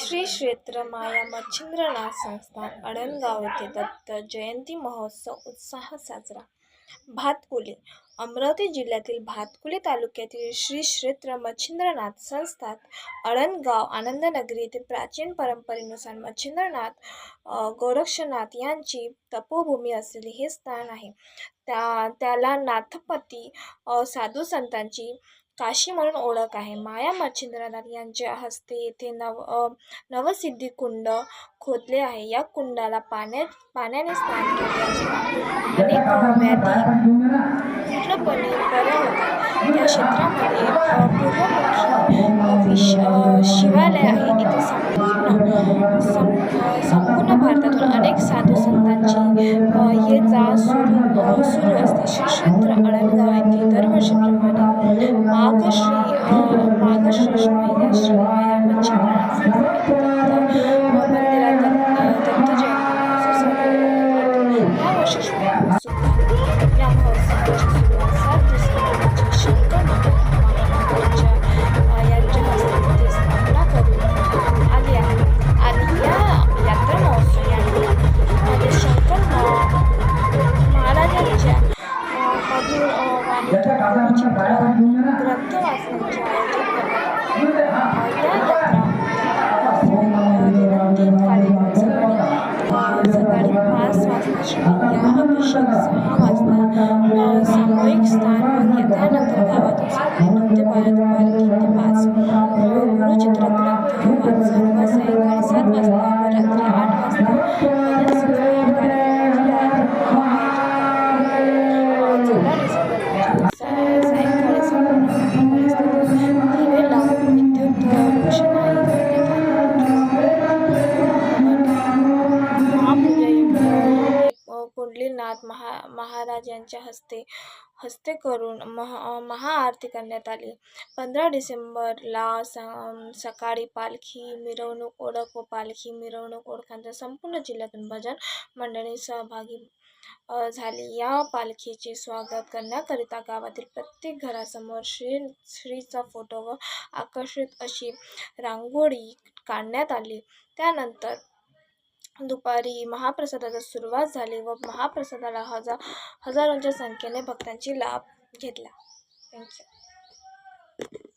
श्री क्षेत्र माया मच्छिंद्रनाथ संस्थान अडणगाव येथे दत्त जयंती महोत्सव उत्साहात साजरा। भातकुली अमरावती जिल्ह्यातील भातकुली तालुक्यातील श्री क्षेत्र मच्छिंद्रनाथ संस्थान अडणगाव आनंदनगरी येथे प्राचीन परंपरेनुसार मच्छिंद्रनाथ गोरक्षनाथ यांची तपोभूमी असलेले हे स्थान आहे। त्याला नाथपती साधू संतांची काशी म्हणून ओळख आहे। माया मच्छिंद्रनाथ यांच्या हस्ते येथे नवसिद्धी कुंड खोदले आहे। या कुंडाला पाण्याने स्नान केले असता अनेक व्याधी पूर्णपणे बऱ्या होतात। त्या क्षेत्रामध्ये पूर्वमुखी शिवालय आहे। इथे संपूर्ण भारतातून अनेक साधू संतांची ये जा सुरू असते। श्री क्षेत्र अडणगाव येथे दरवर्षीप्रमाणे माघ महिन्यात श्री माया मच्छिंद्रनाथ मंदिरात दत्त जयंती महोत्सव साजरा करण्यात येतो। या वर्षी या महोत्सवाची सुरुवात 7 डिसेंबर शंकर यांच्या हस्ते तिथे स्थापना करून आली आहे। आणि या यात्रा महोत्सव यामध्ये शंकर महाराजांच्या मधुर वाणीतून चित्र ग्रंथ वाचनाचे आयोजन करण्यात आले। या यात्रा महोत्सवात 3 कार्यक्रम सकाळी 5 वाजता श्रीया अभिषेक, 6 वाजता सामूहिक स्नान व त्यानंतर गावातून सकाळी 9 ते 12, दुपारी 3 ते 5 गुरुचित्र ग्रंथ वाचन व सायंकाळी 7 वाजता व रात्री 8 वाजता भजन संस्था या कार्यक्रमाचे सायंकाळी संपूर्ण परिसरात दिवे लावून विद्युत रोषणाई करण्यात आली। कुंडलीनाथ महाराज यांच्या हस्ते करून महाआरती करण्यात आली। 15 डिसेंबरला सकाळी पालखी मिरवणूक ओळख व पालखी मिरवणूक ओळखांच्या संपूर्ण जिल्ह्यातून भजन मंडळी सहभागी झाली। या पालखीचे स्वागत करण्याकरिता गावातील प्रत्येक घरासमोर श्रीचा फोटो व आकर्षित अशी रांगोळी काढण्यात आली। त्यानंतर दुपारी महाप्रसादाला सुरुवात झाली व महाप्रसादाला हजारोंच्या संख्येने भक्तांनी लाभ घेतला। थँक्यू।